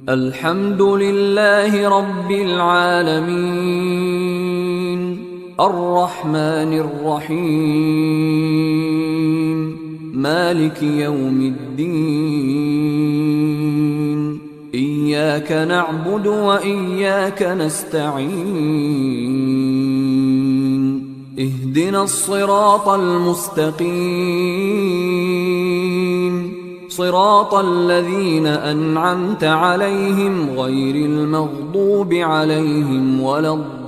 الحمد لله رب العالمين الرحمن الرحيم مالك يوم الدين إياك نعبد وإياك نستعين اهدنا الصراط المستقيم صراط الذين أنعمت عليهم غير المغضوب عليهم ولا الضالين.